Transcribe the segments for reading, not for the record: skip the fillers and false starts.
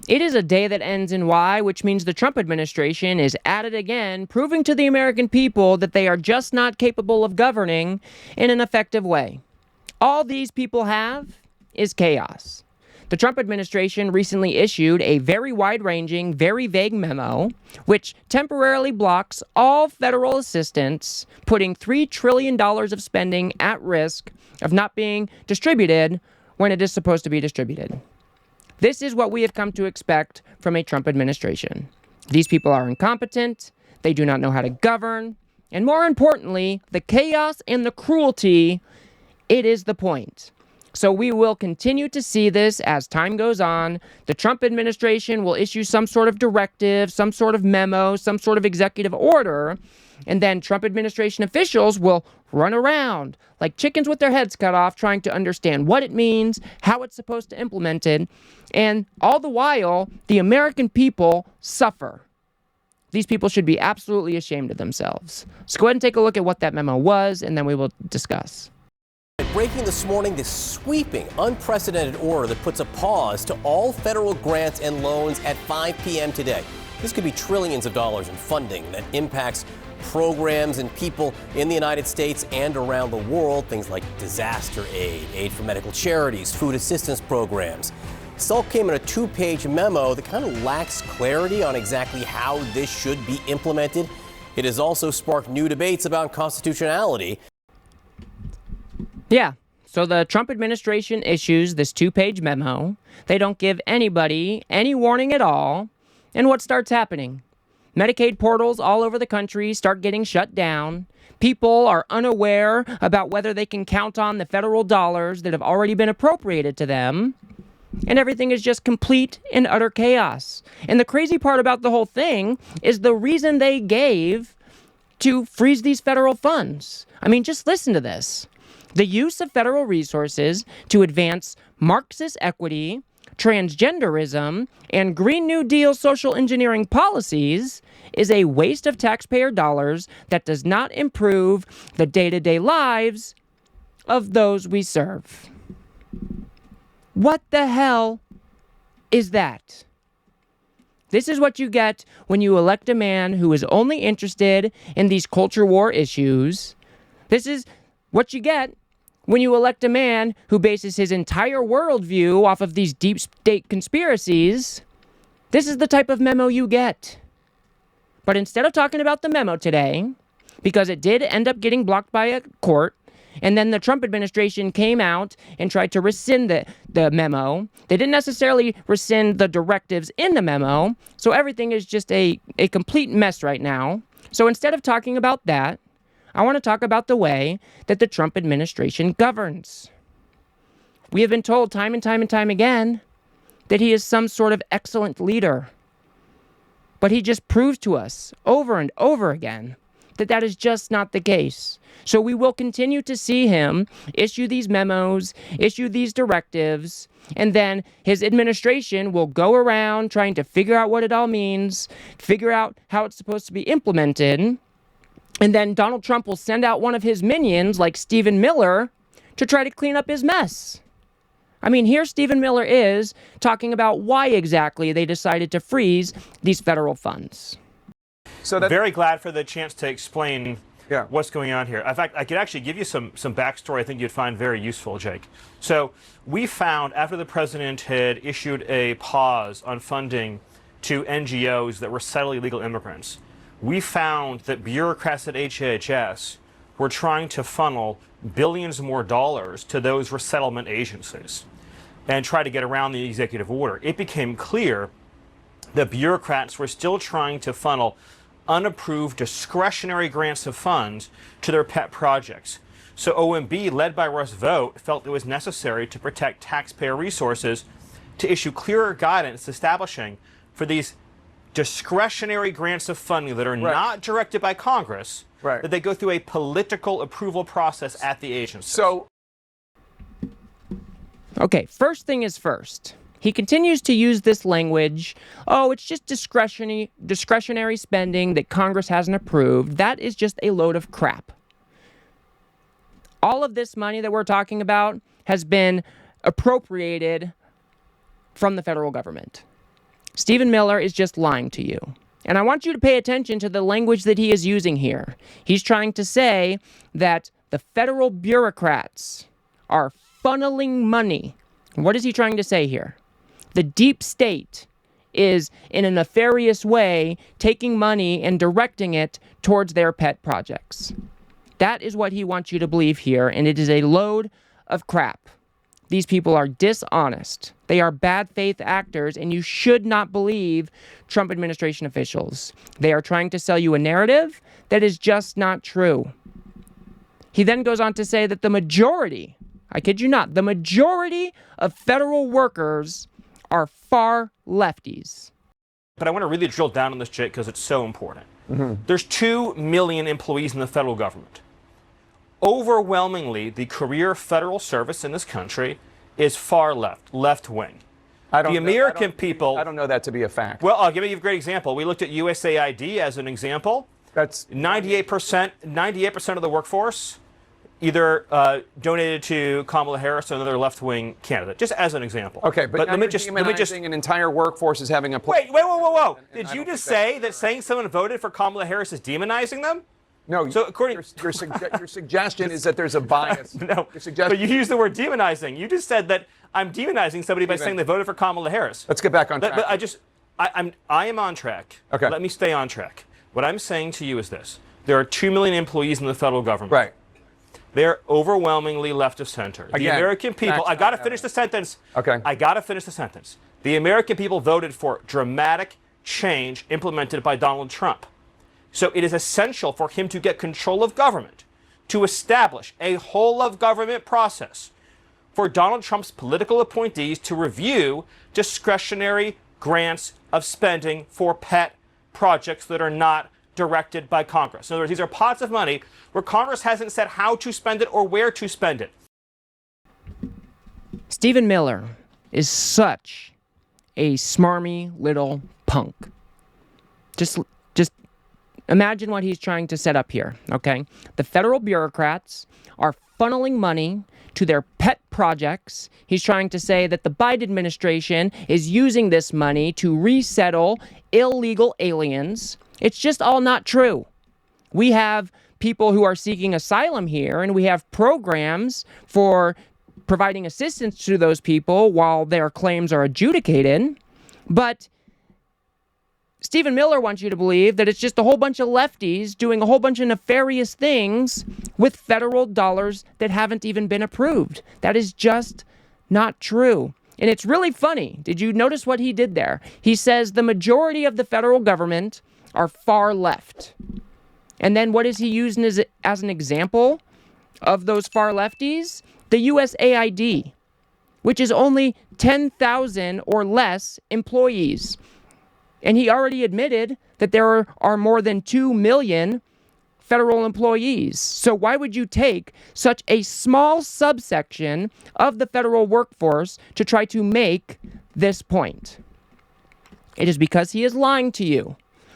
It is a day that ends in Y, which means the Trump administration is at it again, proving to the American people that they are just not capable of governing in an effective way. All these people have is chaos. The Trump administration recently issued a very wide-ranging, very vague memo, which temporarily blocks all federal assistance, putting $3 trillion of spending at risk of not being distributed when it is supposed to be distributed. This is what we have come to expect from a Trump administration. These people are incompetent, they do not know how to govern, and more importantly, the chaos and the cruelty, it is the point. So we will continue to see this as time goes on. The Trump administration will issue some sort of directive, some sort of memo, some sort of executive order, and then Trump administration officials will run around like chickens with their heads cut off trying to understand what it means, how it's supposed to implement it, and all the while, the American people suffer. These people should be absolutely ashamed of themselves. So go ahead and take a look at what that memo was, and then we will discuss. Breaking this morning, this sweeping, unprecedented order that puts a pause to all federal grants and loans at 5 p.m. today. This could be trillions of dollars in funding that impacts programs and people in the United States and around the world, things like disaster aid, aid for medical charities, food assistance programs. This all came in a 2-page memo that kind of lacks clarity on exactly how this should be implemented. It has also sparked new debates about constitutionality. Yeah, so the Trump administration issues this 2-page memo. They don't give anybody any warning at all. And what starts happening? Medicaid portals all over the country start getting shut down. People are unaware about whether they can count on the federal dollars that have already been appropriated to them. And everything is just complete and utter chaos. And the crazy part about the whole thing is the reason they gave to freeze these federal funds. I mean, just listen to this. The use of federal resources to advance Marxist equity, transgenderism, and Green New Deal social engineering policies is a waste of taxpayer dollars that does not improve the day-to-day lives of those we serve. What the hell is that? This is what you get when you elect a man who is only interested in these culture war issues. This is what you get when you elect a man who bases his entire worldview off of these deep state conspiracies. This is the type of memo you get. But instead of talking about the memo today, because it did end up getting blocked by a court, and then the Trump administration came out and tried to rescind the memo. They didn't necessarily rescind the directives in the memo, so everything is just a complete mess right now. So instead of talking about that, I want to talk about the way that the Trump administration governs. We have been told time and time and time again that he is some sort of excellent leader. But he just proves to us over and over again that that is just not the case. So we will continue to see him issue these memos, issue these directives, and then his administration will go around trying to figure out what it all means, figure out how it's supposed to be implemented. And then Donald Trump will send out one of his minions, like Stephen Miller, to try to clean up his mess. I mean, here Stephen Miller is talking about why exactly they decided to freeze these federal funds. So very glad for the chance to explain what's going on here. In fact, I could actually give you some backstory I think you'd find very useful, Jake. So we found after the president had issued a pause on funding to NGOs that were settling illegal immigrants, we found that bureaucrats at HHS were trying to funnel billions more dollars to those resettlement agencies and try to get around the executive order. It became clear that bureaucrats were still trying to funnel unapproved discretionary grants of funds to their pet projects. So OMB, led by Russ Vought, felt it was necessary to protect taxpayer resources to issue clearer guidance establishing for these discretionary grants of funding that are not directed by Congress, that they go through a political approval process at the agency. So, okay, first thing is first. He continues to use this language, oh, it's just discretionary spending that Congress hasn't approved. That is just a load of crap. All of this money that we're talking about has been appropriated from the federal government. Stephen Miller is just lying to you. And I want you to pay attention to the language that he is using here. He's trying to say that the federal bureaucrats are funneling money. What is he trying to say here? The deep state is, in a nefarious way, taking money and directing it towards their pet projects. That is what he wants you to believe here, and it is a load of crap. These people are dishonest. They are bad faith actors, and you should not believe Trump administration officials. They are trying to sell you a narrative that is just not true. He then goes on to say that the majority, I kid you not, the majority of federal workers are far lefties. But I want to really drill down on this, Jake, because it's so important. There's 2 million employees in the federal government. Overwhelmingly, the career federal service in this country is far left wing. The American people. I don't know that to be a fact. Well, I'll give you a great example. We looked at USAID as an example. That's 98% of the workforce either donated to Kamala Harris or another left-wing candidate, just as an example. Okay, but let me just an entire workforce is having a. Wait, whoa! Did you just say that saying someone voted for Kamala Harris is demonizing them? No. So according your suggestion is that there's a bias. No. But you used the word demonizing. You just said that I'm demonizing somebody by saying they voted for Kamala Harris. Let's get back on track. But I am on track. Okay. Let me stay on track. What I'm saying to you is this: there are 2 million employees in the federal government. Right. They're overwhelmingly left of center. The Again, American people. I got to finish the sentence. Okay. I got to finish the sentence. The American people voted for dramatic change implemented by Donald Trump. So it is essential for him to get control of government, to establish a whole of government process for Donald Trump's political appointees to review discretionary grants of spending for pet projects that are not directed by Congress. In other words, these are pots of money where Congress hasn't said how to spend it or where to spend it. Stephen Miller is such a smarmy little punk. Just imagine what he's trying to set up here, okay? The federal bureaucrats are funneling money to their pet projects. He's trying to say that the Biden administration is using this money to resettle illegal aliens. It's just all not true. We have people who are seeking asylum here, and we have programs for providing assistance to those people while their claims are adjudicated. But Stephen Miller wants you to believe that it's just a whole bunch of lefties doing a whole bunch of nefarious things with federal dollars that haven't even been approved. That is just not true. And it's really funny. Did you notice what he did there? He says the majority of the federal government are far left. And then what is he using as an example of those far lefties? The USAID, which is only 10,000 or less employees. And he already admitted that there are more than 2 million federal employees. So why would you take such a small subsection of the federal workforce to try to make this point? It is because he is lying to you.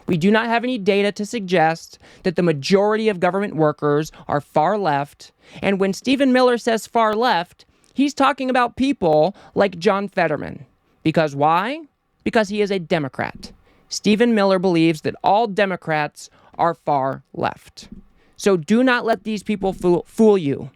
We do not have any data to suggest that the majority of government workers are far left. And when Stephen Miller says far left, he's talking about people like John Fetterman. Because why? Because he is a Democrat. Stephen Miller believes that all Democrats are far left. So do not let these people fool you.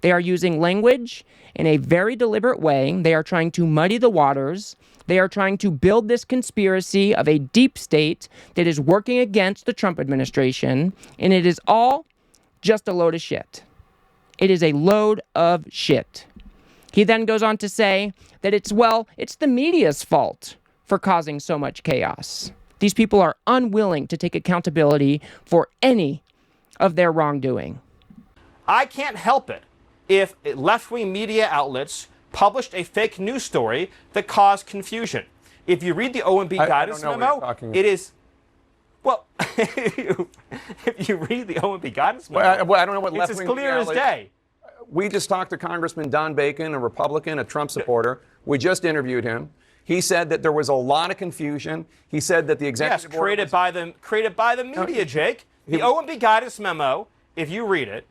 They are using language in a very deliberate way. They are trying to muddy the waters. They are trying to build this conspiracy of a deep state that is working against the Trump administration. And it is all just a load of shit. It is a load of shit. He then goes on to say that it's the media's fault for causing so much chaos. These people are unwilling to take accountability for any of their wrongdoing. I can't help it if left-wing media outlets published a fake news story that caused confusion. If you read the OMB guidance memo, it is... Well, if you read the OMB guidance memo, I don't know what it's as clear as day. We just talked to Congressman Don Bacon, a Republican, a Trump supporter. We just interviewed him. He said that there was a lot of confusion. He said that the executive order created by the media, Jake. The OMB guidance memo, if you read it,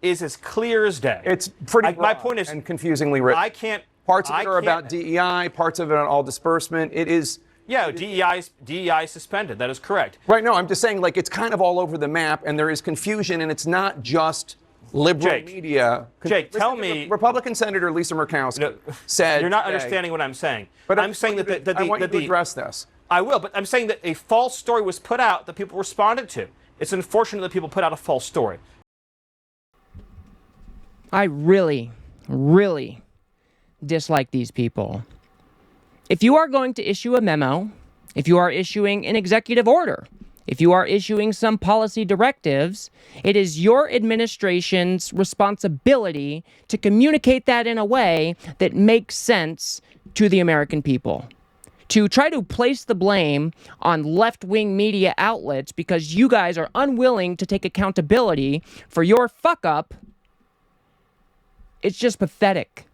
is as clear as day. It's pretty broad my point is, and confusingly written. I can't. Parts of it are about DEI. Parts of it are all disbursement. It is Yeah, DEI is suspended. That is correct. Right, no, I'm just saying, like, it's kind of all over the map, and there is confusion, and it's not just liberal media. Jake, tell me... Republican Senator Lisa Murkowski said... You're not understanding what I'm saying. But I'm saying that I want you to address this. I will, but I'm saying that a false story was put out that people responded to. It's unfortunate that people put out a false story. I really, really dislike these people. If you are going to issue a memo, if you are issuing an executive order, if you are issuing some policy directives, it is your administration's responsibility to communicate that in a way that makes sense to the American people. To try to place the blame on left-wing media outlets because you guys are unwilling to take accountability for your fuck-up, it's just pathetic.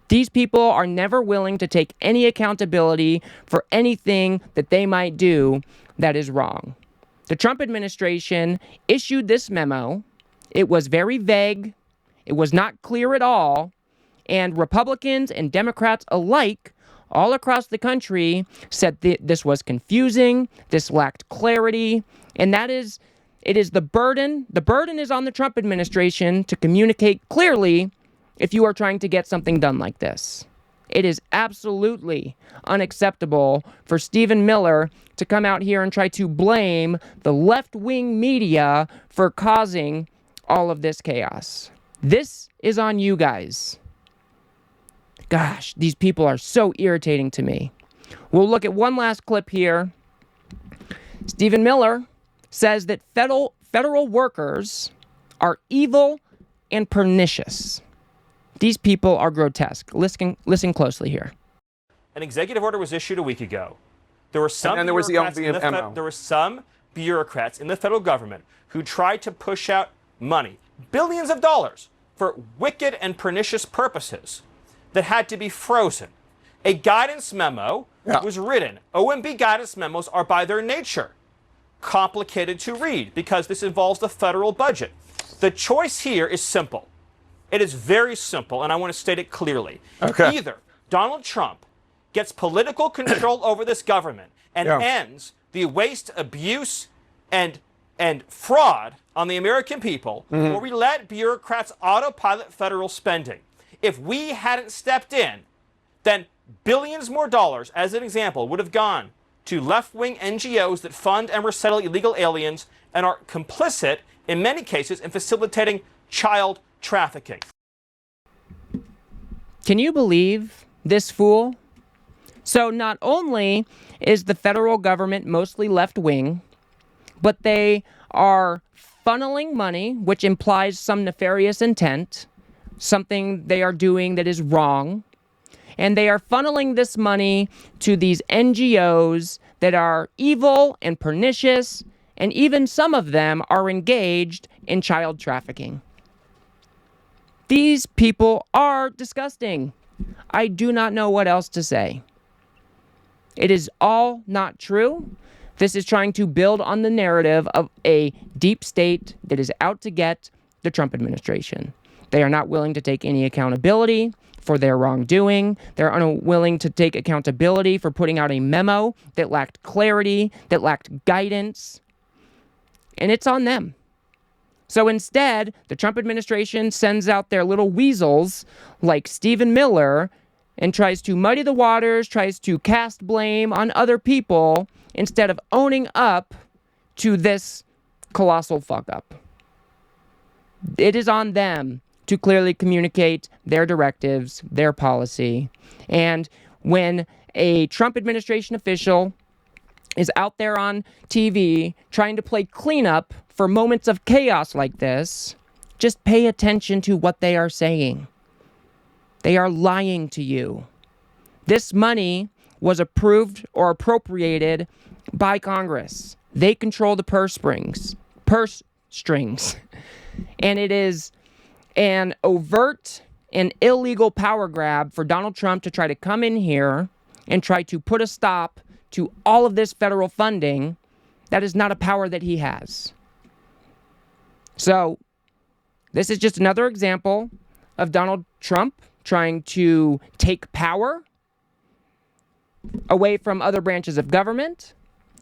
These people are never willing to take any accountability for anything that they might do that is wrong. The Trump administration issued this memo. It was very vague. It was not clear at all. And Republicans and Democrats alike all across the country said this was confusing, this lacked clarity, and it is the burden is on the Trump administration to communicate clearly if you are trying to get something done like this. It is absolutely unacceptable for Stephen Miller to come out here and try to blame the left-wing media for causing all of this chaos. This is on you guys. Gosh, these people are so irritating to me. We'll look at one last clip here. Stephen Miller says that federal workers are evil and pernicious. These people are grotesque. Listen closely here. An executive order was issued a week ago. There were some there was the memo. There were some bureaucrats in the federal government who tried to push out money, billions of dollars, for wicked and pernicious purposes that had to be frozen. A guidance memo was written. OMB guidance memos are by their nature complicated to read because this involves the federal budget. The choice here is simple. It is very simple, and I want to state it clearly. Either Donald Trump gets political control over this government and ends the waste, abuse, and fraud on the American people, or we let bureaucrats autopilot federal spending. If we hadn't stepped in, then billions more dollars, as an example, would have gone to left-wing NGOs that fund and resettle illegal aliens and are complicit, in many cases, in facilitating child trafficking. Can you believe this fool? So not only is the federal government mostly left-wing, but they are funneling money, which implies some nefarious intent, something they are doing that is wrong, and they are funneling this money to these NGOs that are evil and pernicious, and even some of them are engaged in child trafficking. These people are disgusting. I do not know what else to say. It is all not true. This is trying to build on the narrative of a deep state that is out to get the Trump administration. They are not willing to take any accountability for their wrongdoing. They're unwilling to take accountability for putting out a memo that lacked clarity, that lacked guidance. And it's on them. So instead, the Trump administration sends out their little weasels like Stephen Miller and tries to muddy the waters, tries to cast blame on other people instead of owning up to this colossal fuck-up. It is on them to clearly communicate their directives, their policy. And when a Trump administration official is out there on TV trying to play cleanup for moments of chaos like this, just pay attention to what they are saying. They are lying to you. This money was approved or appropriated by Congress. They control the purse strings. And it is an overt and illegal power grab for Donald Trump to try to come in here and try to put a stop to all of this federal funding. That is not a power that he has. So this is just another example of Donald Trump trying to take power away from other branches of government.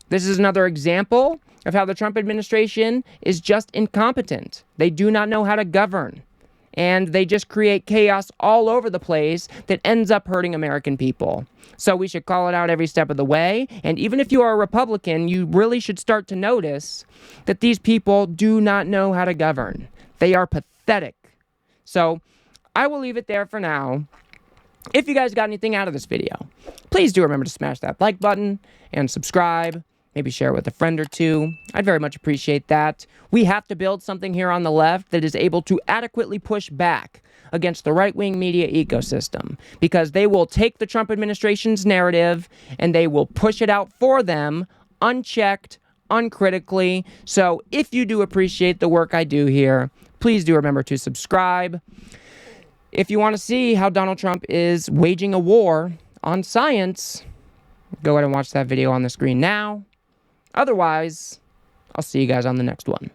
This is another example of how the Trump administration is just incompetent. They do not know how to govern. And they just create chaos all over the place that ends up hurting American people. So we should call it out every step of the way. And even if you are a Republican, you really should start to notice that these people do not know how to govern. They are pathetic. So I will leave it there for now. If you guys got anything out of this video, please do remember to smash that like button and subscribe. Maybe share it with a friend or two. I'd very much appreciate that. We have to build something here on the left that is able to adequately push back against the right-wing media ecosystem, because they will take the Trump administration's narrative and they will push it out for them, unchecked, uncritically. So if you do appreciate the work I do here, please do remember to subscribe. If you want to see how Donald Trump is waging a war on science, go ahead and watch that video on the screen now. Otherwise, I'll see you guys on the next one.